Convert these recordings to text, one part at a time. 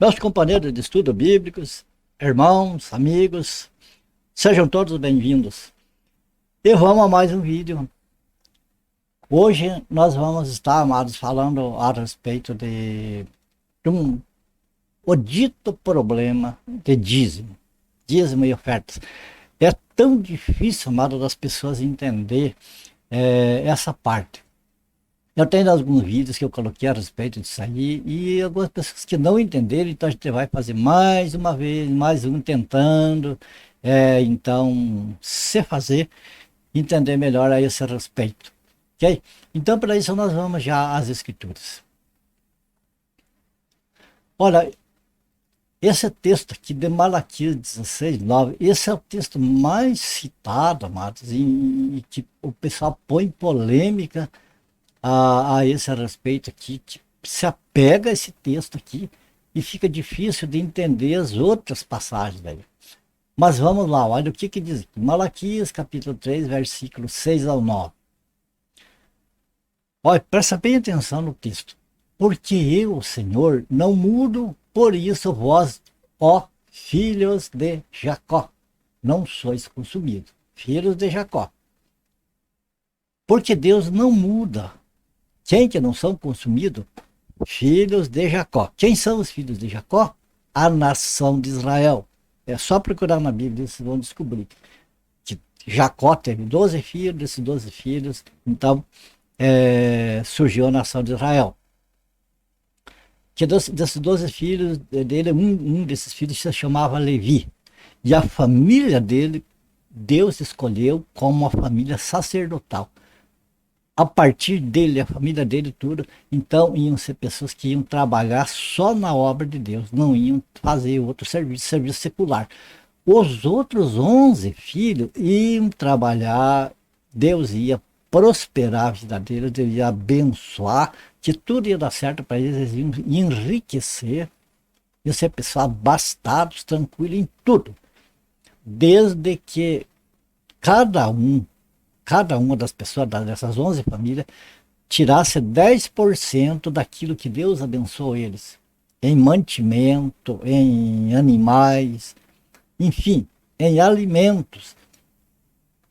Meus companheiros de estudo bíblicos, irmãos, amigos, sejam todos bem-vindos. E vamos a mais um vídeo. Hoje nós vamos estar, amados, falando a respeito de o dito problema de dízimo e ofertas. É tão difícil, amado, das pessoas entender essa parte. Eu tenho alguns vídeos que eu coloquei a respeito disso aí e algumas pessoas que não entenderam, então a gente vai fazer mais uma vez, mais um tentando, então, se fazer, entender melhor a esse respeito, ok? Então, para isso nós vamos já às escrituras. Olha, esse texto aqui de Malaquias 16:9, esse é o texto mais citado, amados, e que o pessoal põe polêmica a esse respeito aqui, que se apega a esse texto aqui e fica difícil de entender as outras passagens daí. Mas vamos lá, olha o que diz aqui. Malaquias capítulo 3, versículo 6 ao 9. Olha, presta bem atenção no texto. Porque eu, Senhor, não mudo, por isso vós, ó filhos de Jacó, não sois consumidos. Filhos de Jacó. Porque Deus não muda. Quem que não são consumidos? Filhos de Jacó. Quem são os filhos de Jacó? A nação de Israel. É só procurar na Bíblia, vocês vão descobrir que Jacó teve 12 filhos, desses 12 filhos, então surgiu a nação de Israel. Que desses 12 filhos dele, um desses filhos se chamava Levi. E a família dele, Deus escolheu como uma família sacerdotal. A partir dele, a família dele, tudo, então iam ser pessoas que iam trabalhar só na obra de Deus, não iam fazer outro serviço secular. Os outros 11 filhos iam trabalhar, Deus ia prosperar a vida deles, Deus ia abençoar, que tudo ia dar certo para eles, iam enriquecer, iam ser pessoas abastados, tranquilos em tudo. Desde que cada uma das pessoas dessas 11 famílias tirasse 10% daquilo que Deus abençoou eles, em mantimento, em animais, enfim, em alimentos,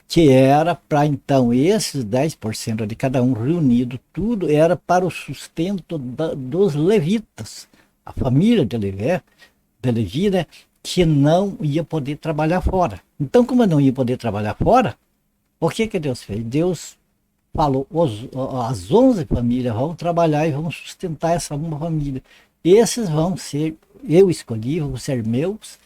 que era para então esses 10% de cada um reunido, tudo era para o sustento dos levitas, a família de Levi, né, que não ia poder trabalhar fora. Então, como não ia poder trabalhar fora, o que Deus fez? Deus falou, as 11 famílias vão trabalhar e vão sustentar essa uma família. Esses vão ser, eu escolhi, vão ser meus.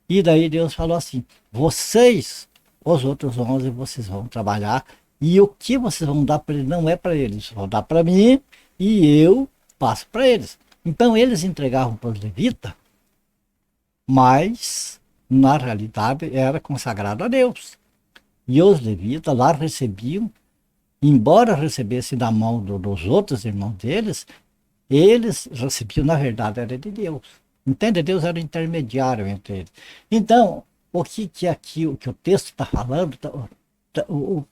E daí Deus falou assim, vocês, os outros 11, vocês vão trabalhar. E o que vocês vão dar para eles não é para eles, vão dar para mim e eu passo para eles. Então eles entregavam para os levitas, mas na realidade era consagrado a Deus. E os levitas lá recebiam, embora recebessem da mão dos outros irmãos deles, eles recebiam, na verdade, era de Deus. Entende? Deus era o intermediário entre eles. Então, o que aqui, o que o texto está falando,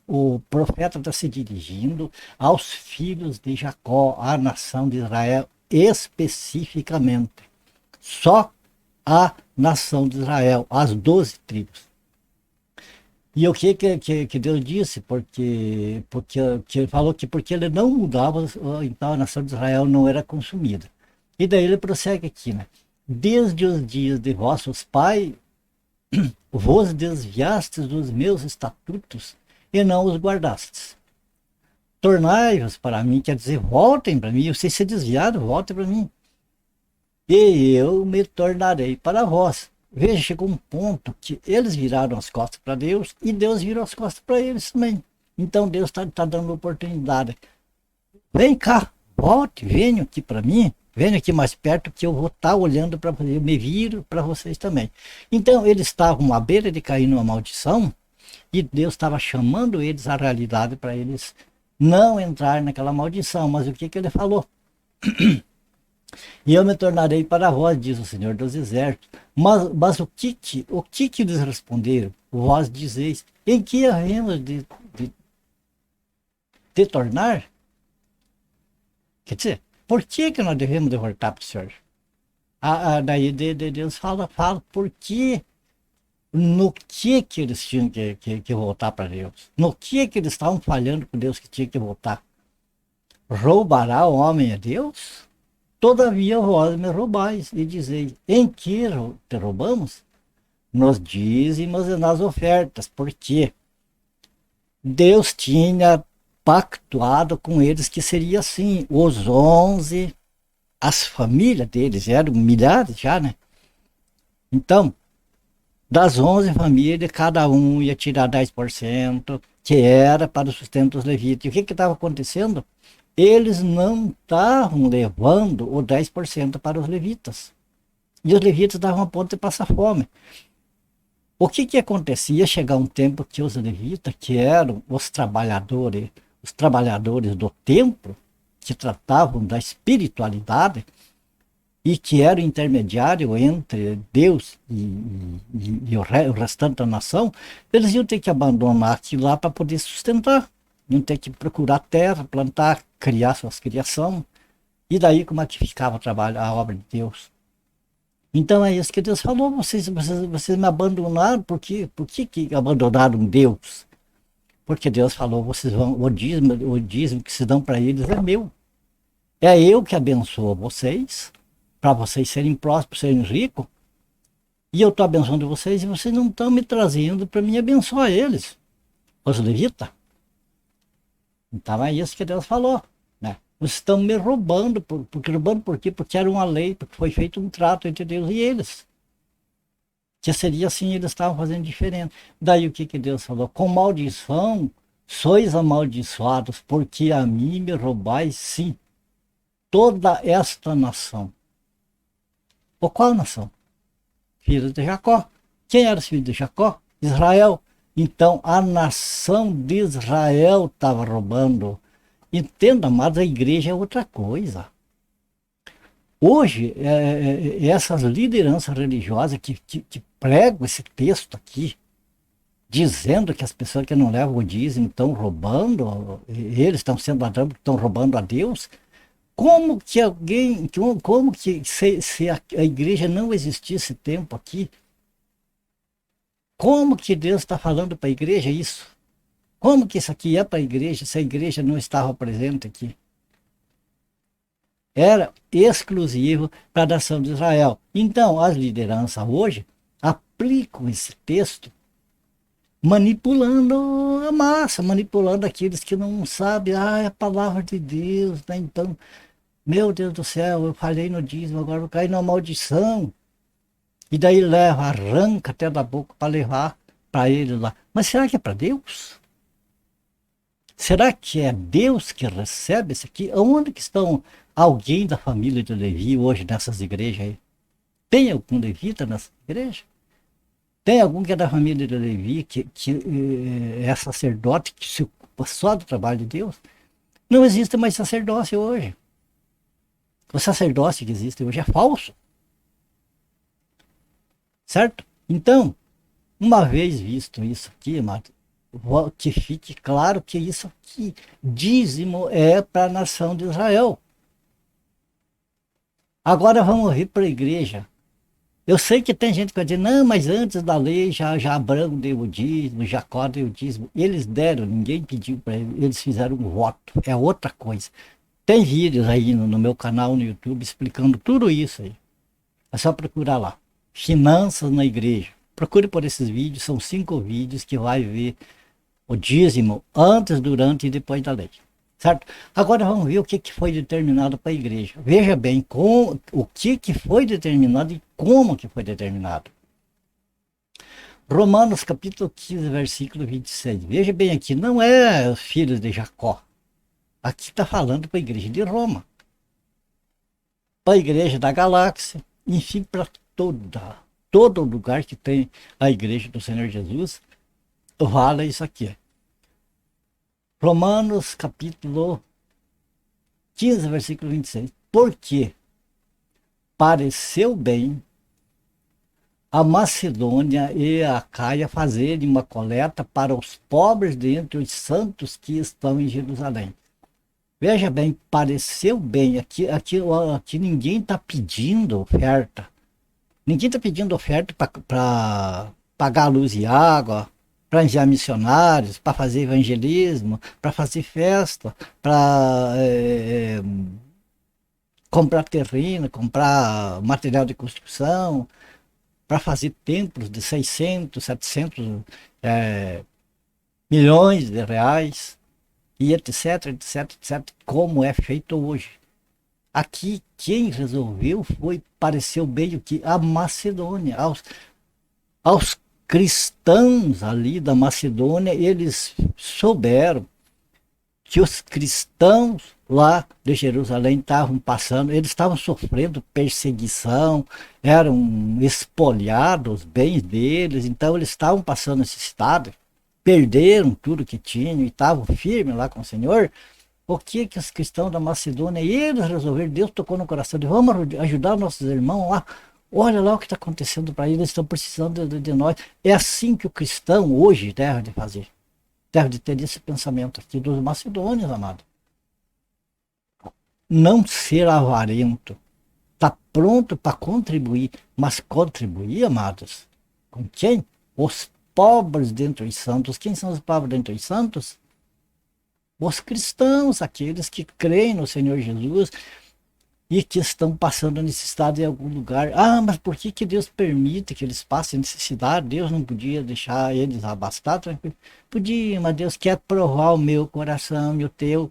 o profeta está se dirigindo aos filhos de Jacó, à nação de Israel, especificamente. Só a nação de Israel, as 12 tribos. E o que Deus disse? Porque ele falou que porque ele não mudava, então a nação de Israel não era consumida. E daí ele prossegue aqui, né? Desde os dias de vossos pais, vos desviastes dos meus estatutos e não os guardastes. Tornai-vos para mim, quer dizer, voltem para mim, vocês se desviaram, voltem para mim. E eu me tornarei para vós. Veja, chegou um ponto que eles viraram as costas para Deus e Deus virou as costas para eles também. Então Deus está dando oportunidade. Vem cá, volte, venham aqui para mim, venham aqui mais perto que eu vou estar olhando para vocês, eu me viro para vocês também. Então eles estavam à beira de cair numa maldição e Deus estava chamando eles à realidade para eles não entrar naquela maldição. Mas o que ele falou? E eu me tornarei para vós, diz o Senhor dos Exércitos. Mas o que eles responderam? Vós dizeis, em que havemos de tornar? Quer dizer, por que nós devemos de voltar para o Senhor? Daí Deus fala por que, no que eles tinham que voltar para Deus. No que eles estavam falhando com Deus que tinha que voltar. Roubará o homem a Deus? Todavia vós me roubais, e dizeis, em que te roubamos? Nos dízimos e nas ofertas, porque Deus tinha pactuado com eles que seria assim, os 11, as famílias deles, eram milhares já, né? Então, das 11 famílias, cada um ia tirar 10%, que era para o sustento dos levitas. E o que estava acontecendo? Eles não estavam levando o 10% para os levitas. E os levitas estavam a ponto de passar fome. O que acontecia? Chegar um tempo que os levitas, que eram os trabalhadores do templo, que tratavam da espiritualidade e que eram intermediário entre Deus e o restante da nação, eles iam ter que abandonar aquilo lá para poder sustentar. Iam ter que procurar terra, plantar, criar suas criações. E daí como é que ficava o trabalho, a obra de Deus? Então é isso que Deus falou, vocês me abandonaram, por que abandonaram Deus? Porque Deus falou, vocês vão, o dízimo que se dão para eles é meu. É eu que abençoo vocês, para vocês serem prósperos, serem ricos, e eu estou abençoando vocês e vocês não estão me trazendo para me abençoar eles, os levitas. Então é isso que Deus falou, né? Vocês estão me roubando, roubando por quê? Porque era uma lei, porque foi feito um trato entre Deus e eles. Que seria assim, eles estavam fazendo diferente. Daí o que Deus falou? Com maldição sois amaldiçoados, porque a mim me roubais sim toda esta nação. Ou qual nação? Filhos de Jacó. Quem era os filhos de Jacó? Israel. Então a nação de Israel estava roubando. Entenda, mas a igreja é outra coisa. Hoje, essas lideranças religiosas que pregam esse texto aqui, dizendo que as pessoas que não levam o dízimo estão roubando, eles estão sendo ladrões, estão roubando a Deus, como que alguém, como que se a igreja não existisse tempo aqui, como que Deus está falando para a igreja isso? Como que isso aqui é para a igreja se a igreja não estava presente aqui? Era exclusivo para a nação de Israel. Então, as lideranças hoje aplicam esse texto manipulando a massa, manipulando aqueles que não sabem, é a palavra de Deus, né? Então, meu Deus do céu, eu falhei no dízimo, agora vou cair numa maldição. E daí leva, arranca até da boca para levar para ele lá. Mas será que é para Deus? Será que é Deus que recebe isso aqui? Onde que estão alguém da família de Levi hoje nessas igrejas aí? Tem algum levita nessa igreja? Tem algum que é da família de Levi, que é sacerdote, que se ocupa só do trabalho de Deus? Não existe mais sacerdócio hoje. O sacerdócio que existe hoje é falso. Certo? Então, uma vez visto isso aqui, amado, que fique claro que isso aqui, dízimo, é para a nação de Israel. Agora vamos vir para a igreja. Eu sei que tem gente que vai dizer, não, mas antes da lei já Abraão deu o dízimo, Jacó deu o dízimo. Eles deram, ninguém pediu para eles, eles fizeram um voto, é outra coisa. Tem vídeos aí no meu canal no YouTube explicando tudo isso aí. É só procurar lá. Finanças na igreja. Procure por esses vídeos, são 5 vídeos que vai ver o dízimo antes, durante e depois da lei. Certo? Agora vamos ver o que foi determinado para a igreja. Veja bem o que foi determinado e como que foi determinado. Romanos capítulo 15, versículo 26. Veja bem aqui, não é os filhos de Jacó. Aqui está falando para a igreja de Roma. Para a igreja da galáxia, enfim, para todo lugar que tem a igreja do Senhor Jesus, vale isso aqui. Romanos capítulo 15, versículo 26. Porque pareceu bem a Macedônia e a Acaia fazerem uma coleta para os pobres dentre os santos que estão em Jerusalém. Veja bem, pareceu bem. Aqui ninguém está pedindo oferta. Ninguém está pedindo oferta para pagar luz e água, para enviar missionários, para fazer evangelismo, para fazer festa, para comprar terreno, comprar material de construção, para fazer templos de 600, 700 milhões de reais, e etc, etc, etc, como é feito hoje. Aqui quem resolveu foi, pareceu bem o que? A Macedônia, aos cristãos ali da Macedônia, eles souberam que os cristãos lá de Jerusalém estavam passando, eles estavam sofrendo perseguição, eram espoliados os bens deles, então eles estavam passando necessidade, perderam tudo que tinham e estavam firmes lá com o Senhor. O que os cristãos da Macedônia, eles resolveram, Deus tocou no coração de vamos ajudar nossos irmãos lá. Olha lá o que está acontecendo para eles, estão precisando de nós. É assim que o cristão hoje deve de fazer. Deve de ter esse pensamento aqui dos macedônios, amado. Não ser avarento. Está pronto para contribuir, mas contribuir, amados, com quem? Os pobres dentre os santos. Quem são os pobres dentre os santos? Os cristãos, aqueles que creem no Senhor Jesus e que estão passando necessidade em algum lugar. Ah, mas por que Deus permite que eles passem necessidade? Deus não podia deixar eles abastados? Tranquilo. Podia, mas Deus quer provar o meu coração e o teu.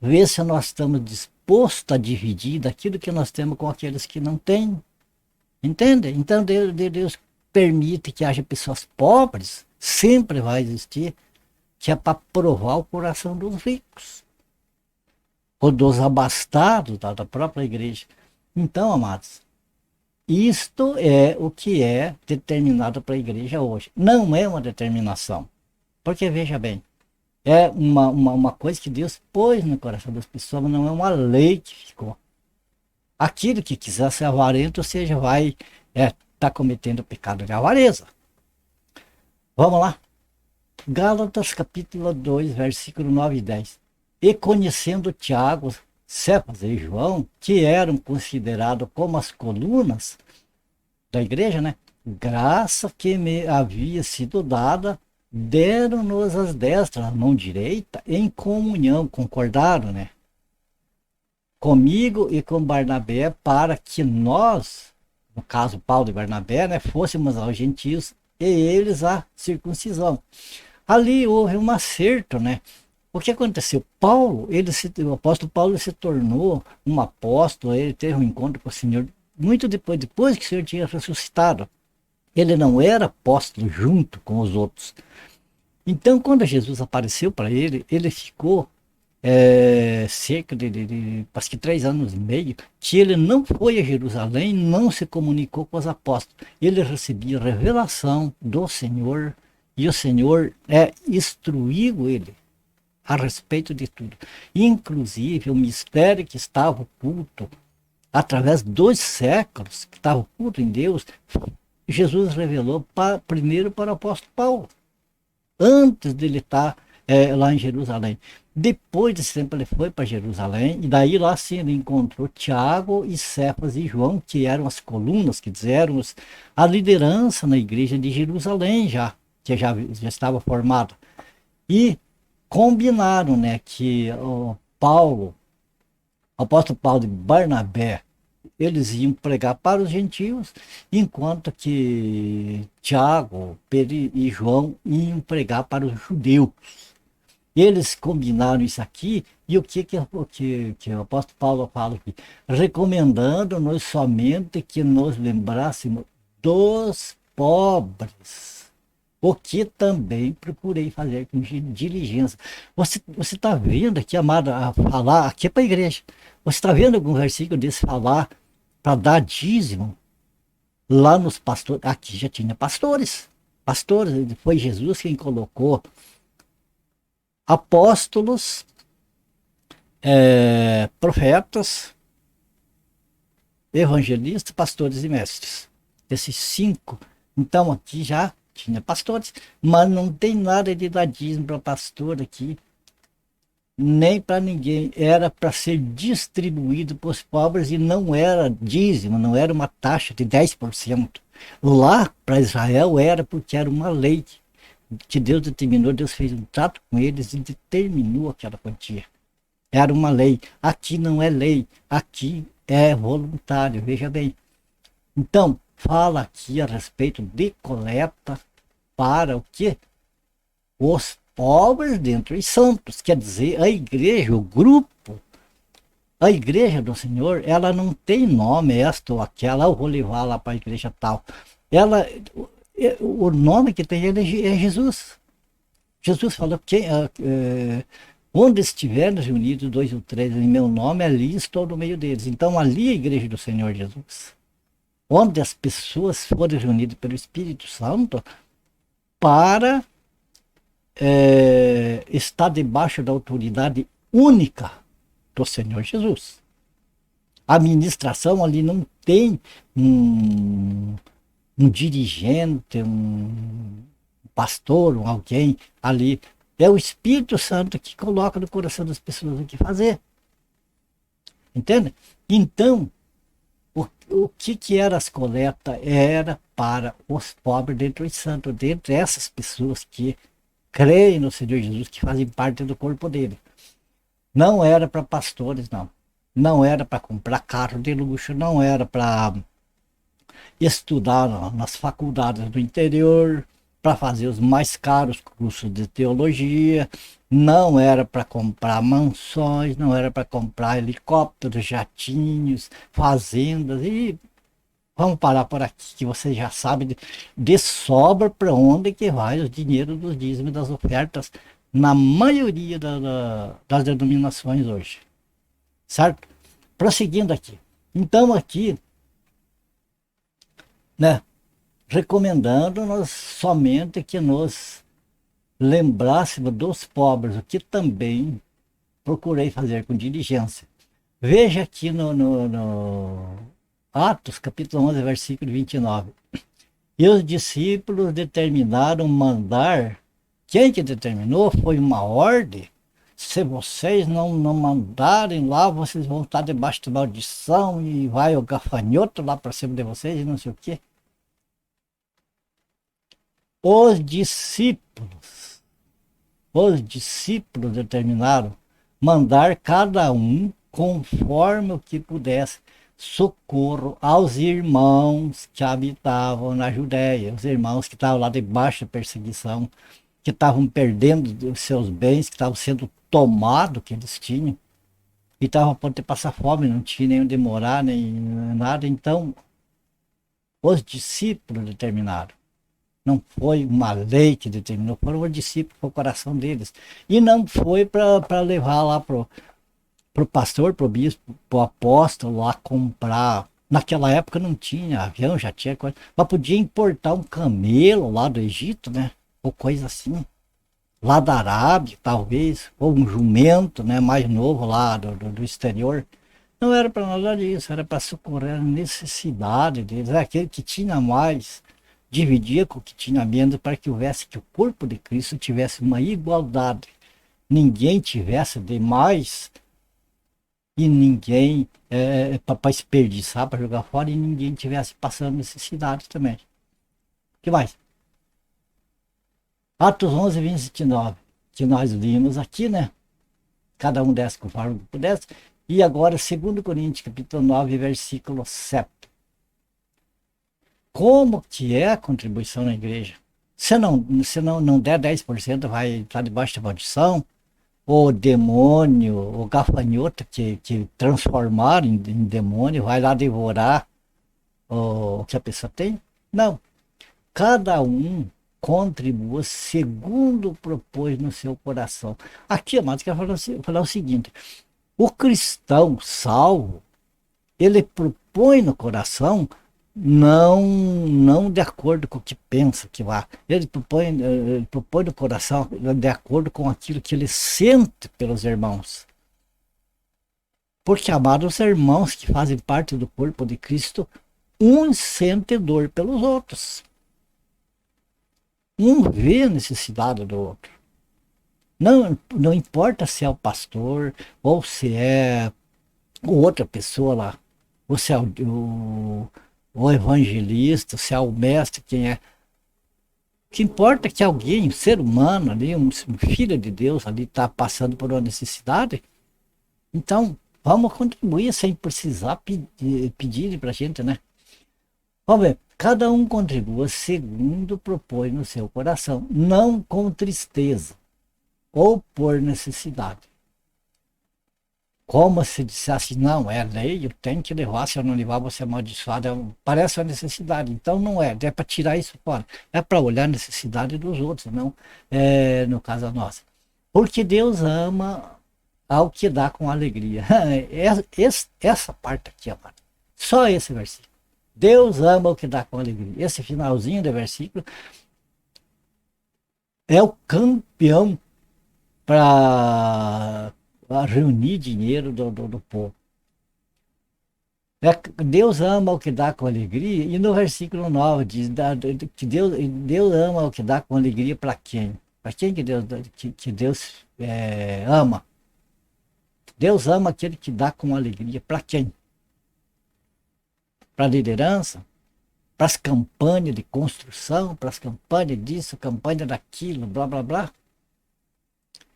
Ver se nós estamos dispostos a dividir daquilo que nós temos com aqueles que não têm. Entende? Então Deus permite que haja pessoas pobres, sempre vai existir, que é para provar o coração dos ricos ou dos abastados da própria igreja. Então, amados, isto é o que é determinado para a igreja hoje. Não é uma determinação, porque veja bem, é uma coisa que Deus pôs no coração das pessoas, mas não é uma lei que ficou. Aquele que quiser ser avarento, ou seja, vai tá cometendo o pecado de avareza. Vamos lá. Gálatas capítulo 2, versículo 9 e 10. E conhecendo Tiago, Cefas e João, que eram considerados como as colunas da igreja, né? Graça que me havia sido dada, deram-nos as destras, a mão direita, em comunhão, concordaram, né? Comigo e com Barnabé, para que nós, no caso Paulo e Barnabé, né, fôssemos aos gentios e eles a circuncisão. Ali houve um acerto, né? O que aconteceu? O apóstolo Paulo se tornou um apóstolo, ele teve um encontro com o Senhor muito depois que o Senhor tinha ressuscitado. Ele não era apóstolo junto com os outros. Então, quando Jesus apareceu para ele, ele ficou cerca de acho que 3 anos e meio, que ele não foi a Jerusalém, não se comunicou com os apóstolos. Ele recebia revelação do Senhor e o Senhor instruiu ele a respeito de tudo. Inclusive o mistério que estava oculto através dos séculos, que estava oculto em Deus, Jesus revelou primeiro para o apóstolo Paulo, antes dele estar lá em Jerusalém. Depois desse tempo ele foi para Jerusalém, e daí lá sim ele encontrou Tiago e Cefas e João, que eram as colunas, que eram a liderança na igreja de Jerusalém que já estava formada. E combinaram, né, que o apóstolo Paulo e Barnabé, eles iam pregar para os gentios, enquanto que Tiago, Pedro e João iam pregar para os judeus. Eles combinaram isso aqui, e o que o apóstolo Paulo fala aqui? Recomendando-nos somente que nos lembrássemos dos pobres, o que também procurei fazer com diligência. Você está vendo aqui, amado, a falar, aqui é para a igreja, você está vendo algum versículo desse falar para dar dízimo lá nos pastores? Aqui já tinha pastores, foi Jesus quem colocou apóstolos, profetas, evangelistas, pastores e mestres. Esses 5. Então aqui já tinha pastores, mas não tem nada de dadismo para pastor aqui. nem para ninguém, era para ser distribuído para os pobres e não era dízimo, não era uma taxa de 10%. Lá para Israel era porque era uma lei que Deus determinou, Deus fez um trato com eles e determinou aquela quantia. Era uma lei. Aqui não é lei, aqui é voluntário, veja bem. Então, fala aqui a respeito de coleta para o quê? Os pobres dentre os santos, quer dizer, a igreja, o grupo, a igreja do Senhor, ela não tem nome, esta ou aquela, eu vou levar lá para a igreja tal. Ela, o nome que tem é Jesus. Jesus falou que onde estiverem reunidos dois ou três em meu nome, ali estou no meio deles. Então ali é a igreja do Senhor Jesus. Onde as pessoas forem reunidas pelo Espírito Santo para está debaixo da autoridade única do Senhor Jesus. A administração ali não tem um dirigente, um pastor, alguém ali. É o Espírito Santo que coloca no coração das pessoas o que fazer. Entende? Então, o que era as coletas? Era para os pobres dentre os santos, dentre essas pessoas que creem no Senhor Jesus, que fazem parte do corpo dele. Não era para pastores, não. Não era para comprar carro de luxo, não era para estudar nas faculdades do interior, para fazer os mais caros cursos de teologia, não era para comprar mansões, não era para comprar helicópteros, jatinhos, fazendas e vamos parar por aqui, que você já sabe de sobra para onde que vai o dinheiro dos dízimos e das ofertas na maioria das denominações hoje. Certo? Prosseguindo aqui. Então aqui, né, recomendando-nos somente que nos lembrássemos dos pobres, o que também procurei fazer com diligência. Veja aqui no Atos, capítulo 11, versículo 29. E os discípulos determinaram mandar. Quem que determinou? Foi uma ordem. Se vocês não mandarem lá, vocês vão estar debaixo de maldição e vai o gafanhoto lá para cima de vocês e não sei o quê. Os discípulos determinaram mandar cada um conforme o que pudesse socorro aos irmãos que habitavam na Judéia, os irmãos que estavam lá debaixo da perseguição, que estavam perdendo os seus bens, que estavam sendo tomados que eles tinham, e estavam a ponto de passar fome, não tinha nem onde morar, nem nada. Então, os discípulos determinaram. Não foi uma lei que determinou, foram os discípulos para o coração deles. E não foi para levar lá para o pastor, para o bispo, para o apóstolo lá comprar. Naquela época não tinha avião, já tinha coisa. Mas podia importar um camelo lá do Egito, né? Ou coisa assim. Lá da Arábia, talvez. Ou um jumento, né? Mais novo lá do exterior. Não era para nada disso, era para socorrer a necessidade deles. Era aquele que tinha mais, dividia com o que tinha menos, para que houvesse, que o corpo de Cristo tivesse uma igualdade. Ninguém tivesse demais e ninguém para desperdiçar, para jogar fora, e ninguém tivesse passando necessidade também. O que mais? Atos 11, 29, que nós vimos aqui, né? Cada um desse conforme pudesse. E agora, 2 Coríntios, capítulo 9, versículo 7. Como que é a contribuição na igreja? Se não der 10%, vai estar debaixo da maldição. O demônio, o gafanhoto que transformaram em demônio, vai lá devorar o que a pessoa tem? Não. Cada um contribua segundo propôs no seu coração. Aqui, amados, quero falar o seguinte: o cristão salvo, ele propõe no coração não de acordo com o que pensa que vai. Ele propõe no coração de acordo com aquilo que ele sente pelos irmãos. Porque, amados irmãos que fazem parte do corpo de Cristo, um sente dor pelos outros. Um vê a necessidade do outro. Não importa se é o pastor ou se é outra pessoa lá, ou se é o evangelista, se é o mestre, quem é. O que importa é que alguém, um ser humano ali, um filho de Deus ali está passando por uma necessidade. Então, vamos contribuir sem precisar pedir para a gente, né? Vamos ver, cada um contribua segundo propõe no seu coração, não com tristeza ou por necessidade. Como se dissesse, não, é lei, eu tenho que levar, se eu não levar, você é amaldiçoado. Parece uma necessidade. Então não é para tirar isso fora. É para olhar a necessidade dos outros, não no caso a nossa. Porque Deus ama ao que dá com alegria. Essa parte aqui, amado. Só esse versículo. Deus ama o que dá com alegria. Esse finalzinho do versículo é o campeão para reunir dinheiro do povo. Deus ama o que dá com alegria, e no versículo 9 diz que Deus ama o que dá com alegria para quem? Para quem que Deus ama? Deus ama aquele que dá com alegria. Para quem? Para a liderança? Para as campanhas de construção? Para as campanhas disso, campanha daquilo, blá blá blá?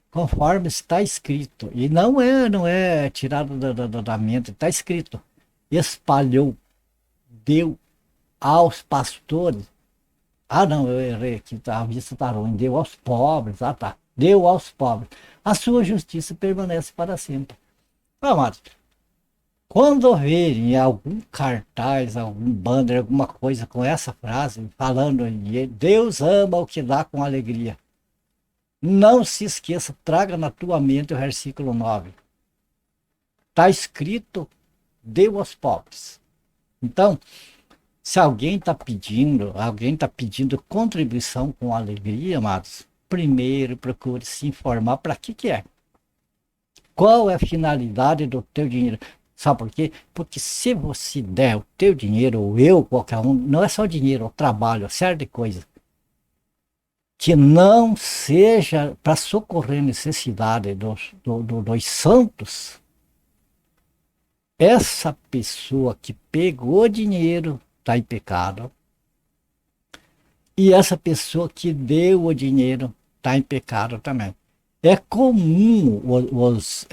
Conforme está escrito. E não é tirado da mente, está escrito. Espalhou, deu aos pastores. Ah, não, eu errei aqui, a vista está ruim. Deu aos pobres. Ah, tá. Deu aos pobres. A sua justiça permanece para sempre. Amados, quando verem algum cartaz, algum banner, alguma coisa com essa frase, falando Deus ama o que dá com alegria. Não se esqueça, traga na tua mente o versículo 9. Está escrito, deu aos pobres. Então, se alguém está pedindo contribuição com alegria, amados, primeiro procure se informar para que é. Qual é a finalidade do teu dinheiro? Sabe por quê? Porque se você der o teu dinheiro, ou eu, qualquer um, não é só dinheiro, é o trabalho, é certa de coisa, que não seja para socorrer a necessidade dos santos, essa pessoa que pegou dinheiro está em pecado. E essa pessoa que deu o dinheiro está em pecado também. É comum os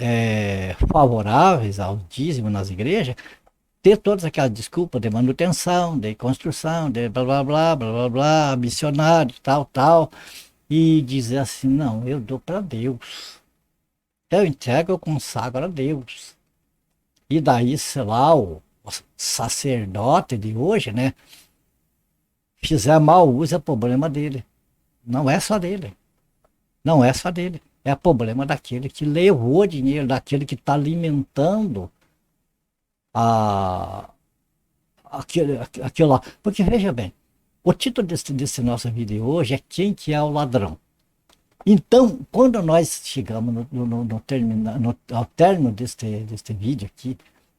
favoráveis ao dízimo nas igrejas ter todas aquelas desculpas de manutenção, de construção, de blá blá blá, blá blá blá, missionário, tal, e dizer assim, não, eu dou para Deus. Eu entrego, eu consagro a Deus. E daí, sei lá, o sacerdote de hoje, né, fizer mau uso, é problema dele. Não é só dele. Não é só dele. É problema daquele que levou dinheiro, daquele que está alimentando aquilo lá. Porque veja bem, o título desse nosso vídeo hoje é Quem que é o ladrão? Então, quando nós chegamos ao término deste vídeo aqui,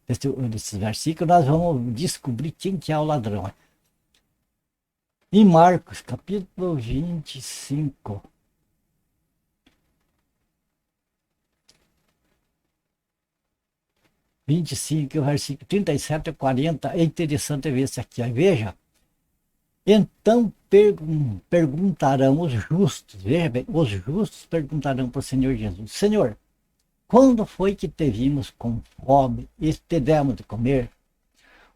desses versículos, nós vamos descobrir quem que é o ladrão. Em Marcos, capítulo 25, 25, versículo 37 a 40, é interessante ver isso aqui. Veja, então perguntarão os justos, veja bem, os justos perguntarão para o Senhor Jesus, Senhor, quando foi que te vimos com fome e te demos de comer?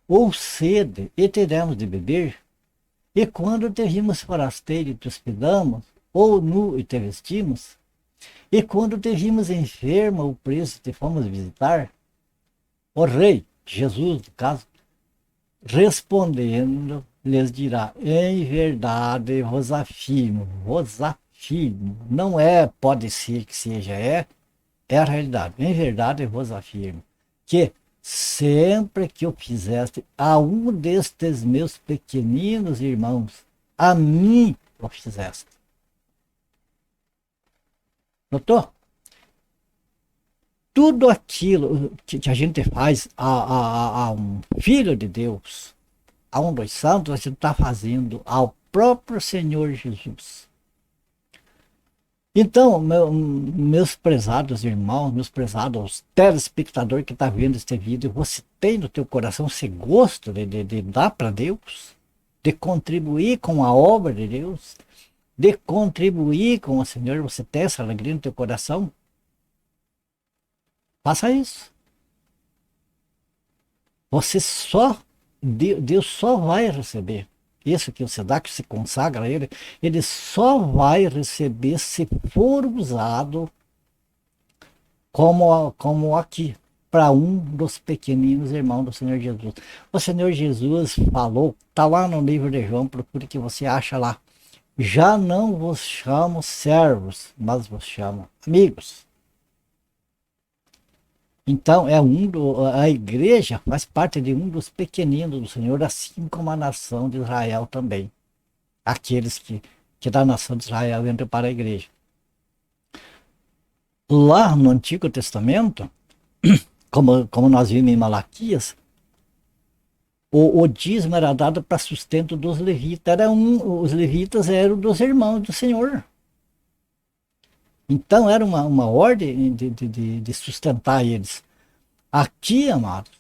Ou sede e te demos de beber? E quando te vimos forasteiro e te hospedamos? Ou nu e te vestimos? E quando te vimos enfermo ou preso te fomos visitar? O rei, Jesus, no caso, respondendo, lhes dirá, em verdade vos afirmo, não pode ser que seja, é a realidade, em verdade vos afirmo, que sempre que eu fizeste a um destes meus pequeninos irmãos, a mim o fizeste. Notou? Tudo aquilo que a gente faz a um filho de Deus, a um dos santos, a gente está fazendo ao próprio Senhor Jesus. Então, meus prezados irmãos, meus prezados telespectadores que está vendo este vídeo, você tem no teu coração esse gosto de dar para Deus? De contribuir com a obra de Deus? De contribuir com o Senhor? Você tem essa alegria no teu coração? Faça isso. Você só, Deus só vai receber. Isso que você dá, que se consagra a ele só vai receber se for usado como aqui, para um dos pequeninos irmãos do Senhor Jesus. O Senhor Jesus falou, está lá no livro de João, procure que você acha lá. Já não vos chamo servos, mas vos chamo amigos. Então, a igreja faz parte de um dos pequeninos do Senhor, assim como a nação de Israel também. Aqueles que da nação de Israel entram para a igreja. Lá no Antigo Testamento, como nós vimos em Malaquias, o dízimo era dado para sustento dos levitas. Os levitas eram dos irmãos do Senhor. Então era uma ordem de sustentar eles. Aqui, amados,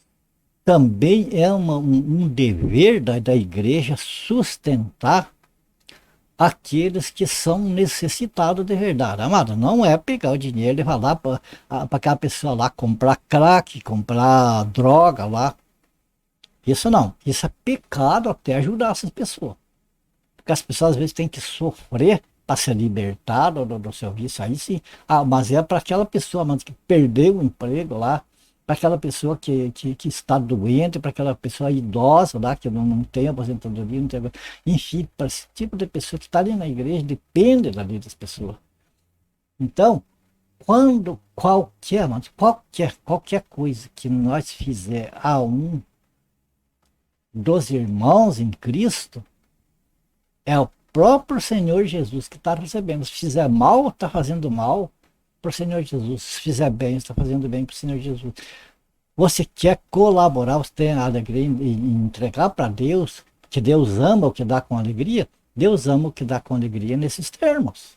também é um dever da igreja sustentar aqueles que são necessitados de verdade. Amado, não é pegar o dinheiro e levar lá para aquela pessoa lá comprar crack, comprar droga lá. Isso não. Isso é pecado até ajudar essas pessoas. Porque as pessoas às vezes têm que sofrer para ser libertado do seu vício. Aí sim. Mas é para aquela pessoa, mas que perdeu o emprego lá, para aquela pessoa que está doente, para aquela pessoa idosa lá, que não tem aposentadoria, não tem... Enfim, para esse tipo de pessoa que está ali na igreja, depende da vida das pessoas. Então, quando qualquer coisa que nós fizer a um dos irmãos em Cristo, é o próprio Senhor Jesus que está recebendo. Se fizer mal, está fazendo mal para o Senhor Jesus. Se fizer bem, está fazendo bem para o Senhor Jesus. Você quer colaborar, você tem a alegria em entregar para Deus, que Deus ama o que dá com alegria. Deus ama o que dá com alegria nesses termos.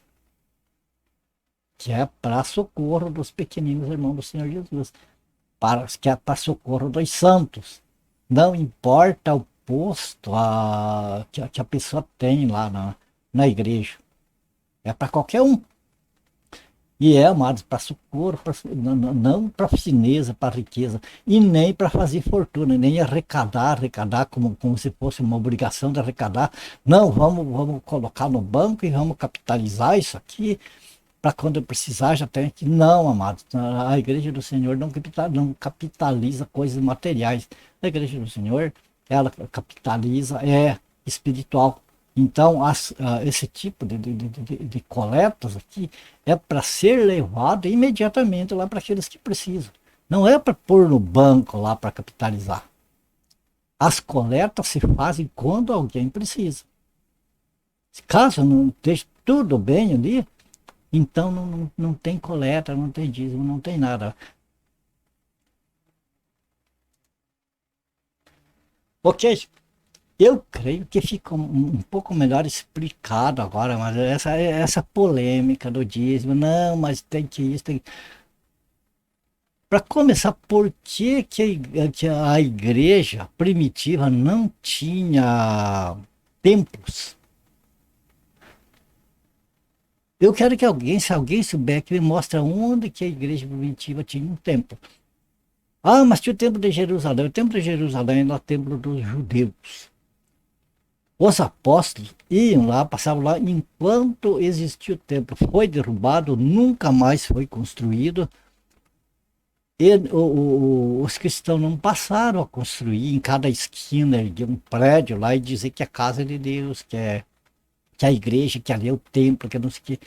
Que é para socorro dos pequeninos irmãos do Senhor Jesus. Que é para socorro dos santos. Não importa o posto que a pessoa tem lá na igreja. É para qualquer um. E amados, para socorro, não para fineza, para riqueza, e nem para fazer fortuna, nem arrecadar como se fosse uma obrigação de arrecadar. Não, vamos colocar no banco e vamos capitalizar isso aqui, para quando eu precisar já tem aqui. Não, amados, a igreja do Senhor não capitaliza coisas materiais. A igreja do Senhor, ela capitaliza, espiritual. Então, esse tipo de coletas aqui é para ser levado imediatamente lá para aqueles que precisam. Não é para pôr no banco lá para capitalizar. As coletas se fazem quando alguém precisa. Caso não esteja tudo bem ali, então não tem coleta, não tem dízimo, não tem nada. Ok? Eu creio que fica um pouco melhor explicado agora, mas essa polêmica do dízimo, não, mas tem que isso, tem... Para começar, por que a igreja primitiva não tinha templos? Eu quero que se alguém souber, que me mostre onde que a igreja primitiva tinha um templo. Mas tinha o templo de Jerusalém. O templo de Jerusalém era o templo dos judeus. Os apóstolos iam lá, passavam lá, enquanto existia o templo. Foi derrubado, nunca mais foi construído. E os cristãos não passaram a construir em cada esquina de um prédio lá e dizer que é a casa de Deus, que a igreja, que ali é o templo, que não sei o que.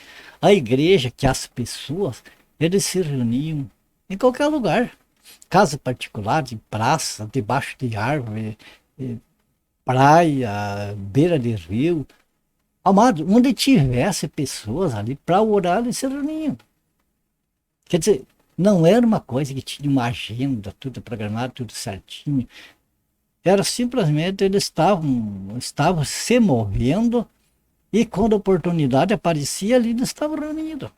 A igreja, que as pessoas, eles se reuniam em qualquer lugar. Casa particular, de praça, debaixo de árvore, praia, beira de rio. Amado, onde tivesse pessoas ali para orar, eles se reuniam. Quer dizer, não era uma coisa que tinha uma agenda, tudo programado, tudo certinho. Era simplesmente eles estavam se movendo e quando a oportunidade aparecia ali, eles estavam reunidos.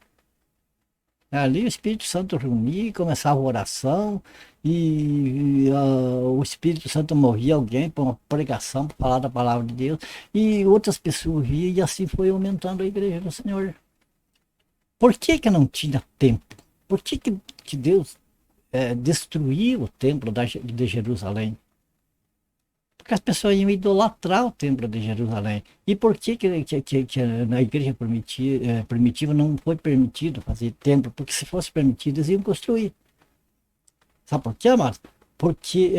Ali o Espírito Santo reunia, começava a oração, o Espírito Santo movia alguém para uma pregação, para falar da palavra de Deus, e outras pessoas viam, e assim foi aumentando a igreja do Senhor. Por que que não tinha templo? Por que Deus destruiu o templo de Jerusalém? Porque as pessoas iam idolatrar o templo de Jerusalém. E por que na igreja primitiva não foi permitido fazer templo? Porque se fosse permitido, eles iam construir. Sabe por quê, amados? Porque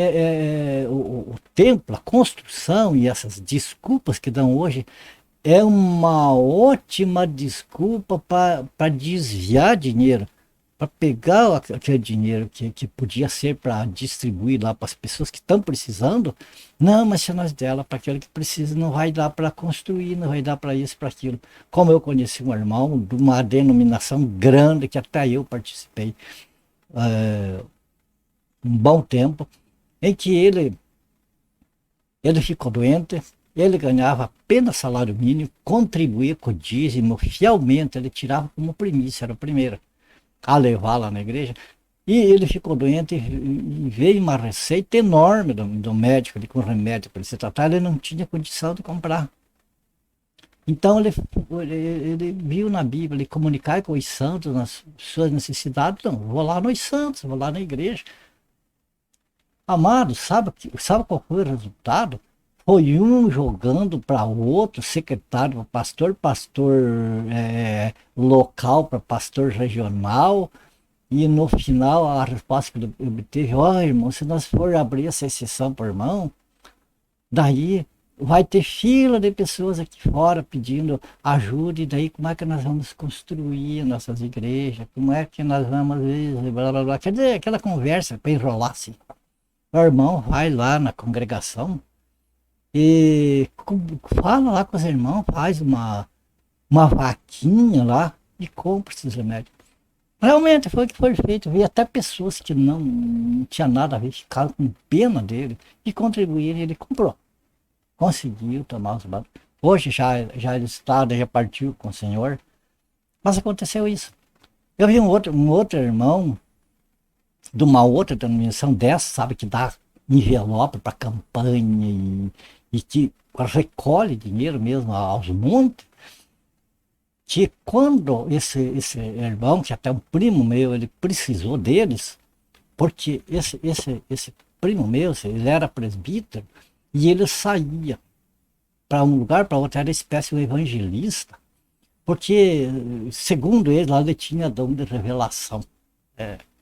o templo, a construção e essas desculpas que dão hoje é uma ótima desculpa para desviar dinheiro, para pegar aquele dinheiro que podia ser para distribuir lá para as pessoas que estão precisando. Não, mas se nós der para aquele que precisa, não vai dar para construir, não vai dar para isso, para aquilo. Como eu conheci um irmão de uma denominação grande, que até eu participei, um bom tempo, em que ele ficou doente, ele ganhava apenas salário mínimo, contribuía com o dízimo fielmente, ele tirava como primícia, era o primeiro a levar lá na igreja, e ele ficou doente e veio uma receita enorme do médico, com remédio para ele se tratar, ele não tinha condição de comprar. Então ele viu na Bíblia, ele comunicar com os santos nas suas necessidades, não, vou lá nos santos, vou lá na igreja. Amado, sabe qual foi o resultado? Foi um jogando para o outro, secretário para pastor local para pastor regional, e no final a resposta que ele obteve: ó, irmão, se nós for abrir essa exceção por irmão, daí vai ter fila de pessoas aqui fora pedindo ajuda, e daí como é que nós vamos construir nossas igrejas, como é que nós vamos, blá, blá, blá. Quer dizer, aquela conversa para enrolar assim. O irmão vai lá na congregação e fala lá com os irmãos, faz uma vaquinha lá e compra esses remédios. Realmente foi o que foi feito. Vi até pessoas que não tinha nada a ver, ficaram com pena dele e contribuíram, e ele comprou. Conseguiu tomar os banhos. Hoje já ele está, já partiu com o Senhor. Mas aconteceu isso. Eu vi um outro irmão de uma outra denominação dessa, sabe, que dá envelope para campanha e que recolhe dinheiro mesmo aos montes, que quando esse irmão, que até um primo meu, ele precisou deles, porque esse primo meu, ele era presbítero, e ele saía para um lugar, para outro, era espécie de evangelista, porque, segundo ele, lá ele tinha dom de revelação.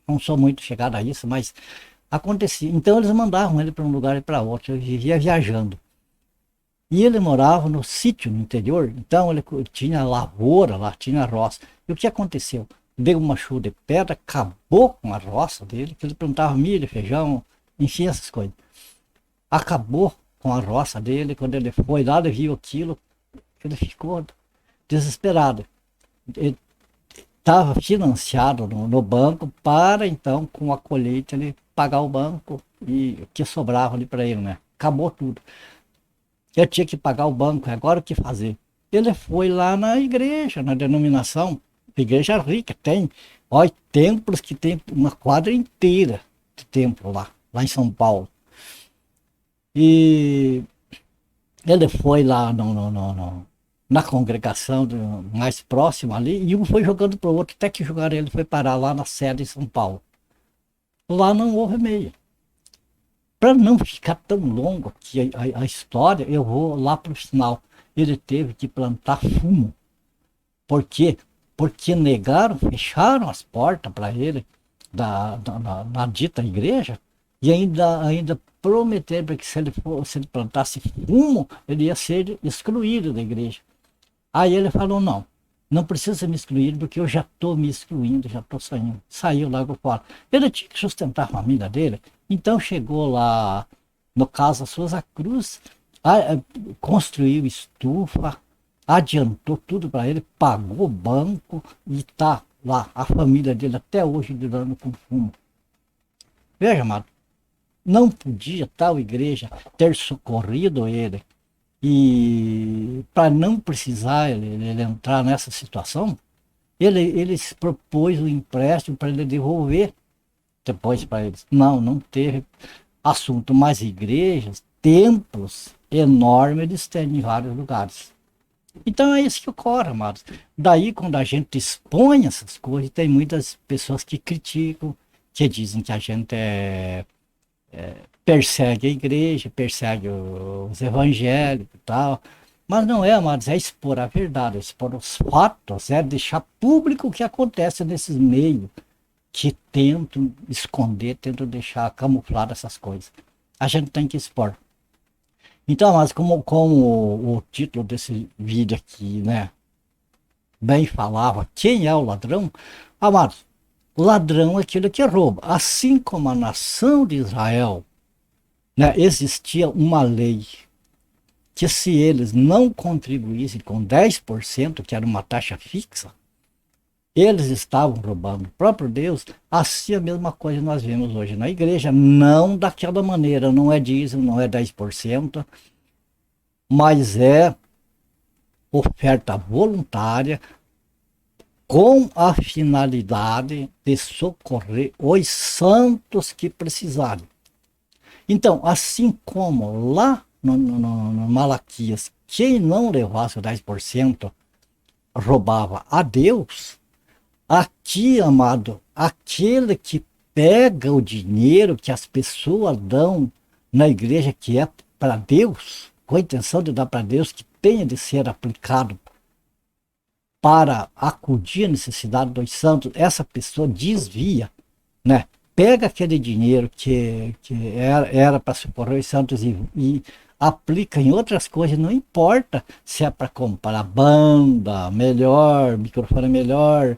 Não sou muito chegado a isso, mas acontecia. Então eles mandavam ele para um lugar e para outro. Ele vivia viajando. E ele morava no sítio, no interior, então ele tinha lavoura lá, tinha roça. E o que aconteceu? Deu uma chuva de pedra, acabou com a roça dele, que ele plantava milho, feijão, enfim, essas coisas. Acabou com a roça dele. Quando ele foi lá, ele viu aquilo, ele ficou desesperado. Ele estava financiado no banco para, então, com a colheita, ele pagar o banco e o que sobrava ali para ele, né? Acabou tudo. Eu tinha que pagar o banco, agora o que fazer? Ele foi lá na igreja, na denominação, igreja rica, tem, olha, templos que tem uma quadra inteira de templo lá em São Paulo. E ele foi lá na congregação mais próxima ali, e um foi jogando para o outro, até que jogaram ele, foi parar lá na sede em São Paulo. Lá não houve meia. Para não ficar tão longo aqui a história, eu vou lá para o final. Ele teve que plantar fumo. Por quê? Porque negaram, fecharam as portas para ele na dita igreja, e ainda prometeram que se ele plantasse fumo, ele ia ser excluído da igreja. Aí ele falou: não precisa me excluir, porque eu já estou me excluindo, já estou saindo. Saiu logo fora. Ele tinha que sustentar a família dele, então chegou lá, no caso, Souza Cruz, construiu estufa, adiantou tudo para ele, pagou o banco e está lá, a família dele até hoje lidando com fumo. Veja, amado, não podia tal igreja ter socorrido ele, e para não precisar ele entrar nessa situação, Ele se propôs o empréstimo para ele devolver depois para eles. Não, não teve assunto, mas igrejas, templos enormes eles têm em vários lugares. Então é isso que ocorre, amados. Daí, quando a gente expõe essas coisas, tem muitas pessoas que criticam, que dizem que a gente persegue a igreja, persegue os evangélicos e tal. Mas não é, amados, é expor a verdade, é expor os fatos, é deixar público o que acontece nesses meios que tentam esconder, tentam deixar camuflado essas coisas. A gente tem que expor. Então, mas como o título desse vídeo aqui, né, bem falava, quem é o ladrão? Amados, ladrão é aquele que rouba. Assim como a nação de Israel, né, existia uma lei que se eles não contribuíssem com 10%, que era uma taxa fixa, eles estavam roubando o próprio Deus. Assim a mesma coisa nós vemos hoje na igreja, não daquela maneira, não é dízimo, não é 10%, mas é oferta voluntária com a finalidade de socorrer os santos que precisarem. Então, assim como lá no Malaquias, quem não levasse o 10% roubava a Deus, aqui, amado, aquele que pega o dinheiro que as pessoas dão na igreja, que é para Deus, com a intenção de dar para Deus, que tenha de ser aplicado para acudir a necessidade dos santos, essa pessoa desvia, né? Pega aquele dinheiro que era para socorrer os santos e aplica em outras coisas, não importa se é para comprar banda melhor, microfone melhor,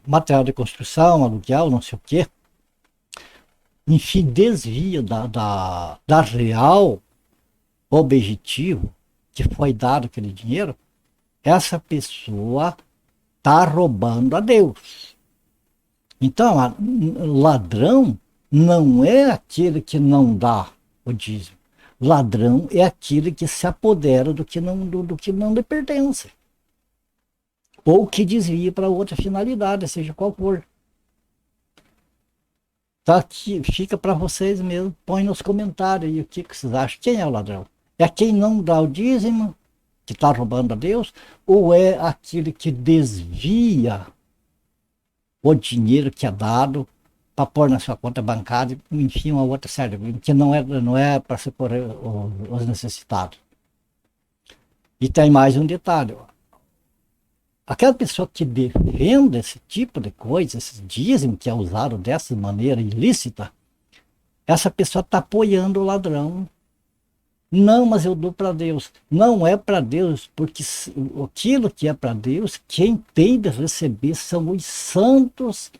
material de construção, aluguel, não sei o quê. Enfim, desvia da real objetivo que foi dado aquele dinheiro. Essa pessoa está roubando a Deus. Então, ladrão não é aquele que não dá o dízimo. Ladrão é aquele que se apodera do que não lhe pertence. Ou que desvia para outra finalidade, seja qual for. Tá aqui, fica para vocês mesmo. Põe nos comentários aí o que vocês acham. Quem é o ladrão? É quem não dá o dízimo, que está roubando a Deus, ou é aquele que desvia o dinheiro que é dado para pôr na sua conta bancária, enfim, uma outra série, que não é para socorrer os necessitados. E tem mais um detalhe. Aquela pessoa que defende esse tipo de coisa, esse dízimo que é usado dessa maneira ilícita, essa pessoa está apoiando o ladrão. Não, mas eu dou para Deus. Não é para Deus, porque aquilo que é para Deus, quem tem de receber são os santos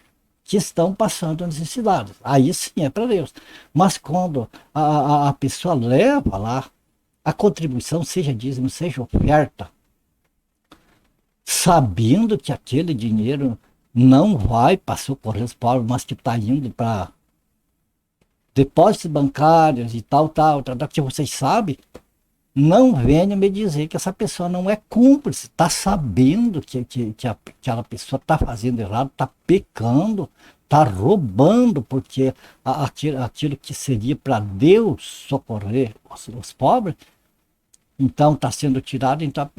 que estão passando necessidades. Aí sim é para Deus. Mas quando a pessoa leva lá a contribuição, seja dízimo, seja oferta, sabendo que aquele dinheiro não vai para socorrer os pobres, mas que está indo para depósitos bancários e tal, que vocês sabem, não venha me dizer que essa pessoa não é cúmplice, está sabendo que aquela pessoa está fazendo errado, está pecando, está roubando, porque aquilo que seria para Deus socorrer os pobres, então está sendo tirado, então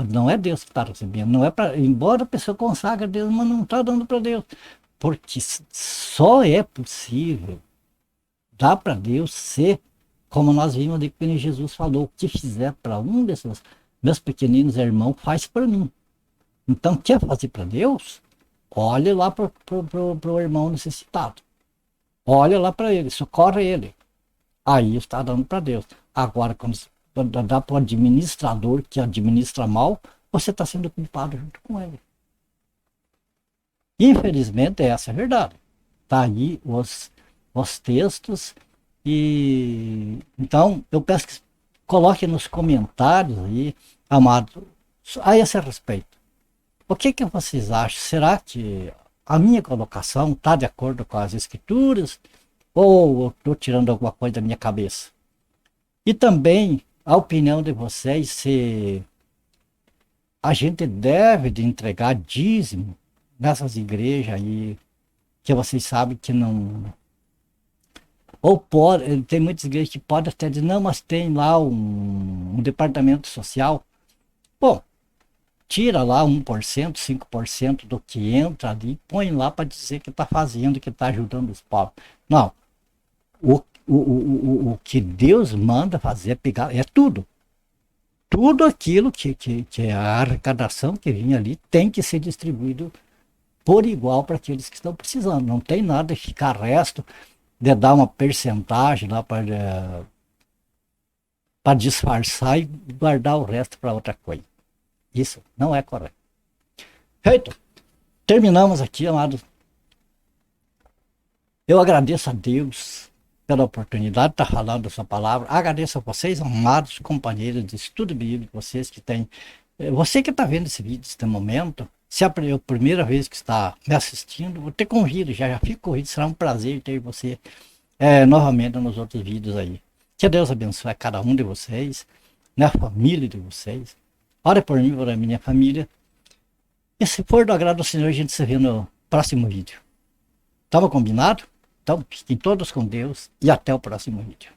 não é Deus que está recebendo, não é para, embora a pessoa consagre a Deus, mas não está dando para Deus, porque só é possível dar para Deus ser, como nós vimos ali que Jesus falou, o que fizer para um desses meus pequeninos irmãos, faz para mim. Então, quer fazer para Deus? Olhe lá para o irmão necessitado. Olha lá para ele, socorre ele. Aí está dando para Deus. Agora, quando dá para o administrador que administra mal, você está sendo culpado junto com ele. Infelizmente, essa é a verdade. Está aí os textos. E então eu peço que coloque nos comentários aí, amado, a esse respeito. O que vocês acham? Será que a minha colocação está de acordo com as escrituras? Ou eu estou tirando alguma coisa da minha cabeça? E também a opinião de vocês, se a gente deve de entregar dízimo nessas igrejas aí, que vocês sabem que não. Ou pode, tem muitas igrejas que podem até dizer, não, mas tem lá um departamento social. Bom, tira lá 1%, 5% do que entra ali, põe lá para dizer que está fazendo, que está ajudando os pobres. Não. O que Deus manda fazer é pegar, é tudo. Tudo aquilo que é a arrecadação que vinha ali tem que ser distribuído por igual para aqueles que estão precisando. Não tem nada de ficar resto, de dar uma percentagem lá para disfarçar e guardar o resto para outra coisa. Isso não é correto. Feito. Terminamos aqui, amados. Eu agradeço a Deus pela oportunidade de estar falando essa palavra. Agradeço a vocês, amados companheiros de estudo bíblico, vocês que têm. Você que está vendo esse vídeo neste momento, se é a primeira vez que está me assistindo, vou ter convido, já fico convido, será um prazer ter você novamente nos outros vídeos aí. Que Deus abençoe a cada um de vocês, né, a família de vocês. Ora por mim, por a minha família. E se for do agrado do Senhor, a gente se vê no próximo vídeo. Estava combinado? Então, fiquem todos com Deus e até o próximo vídeo.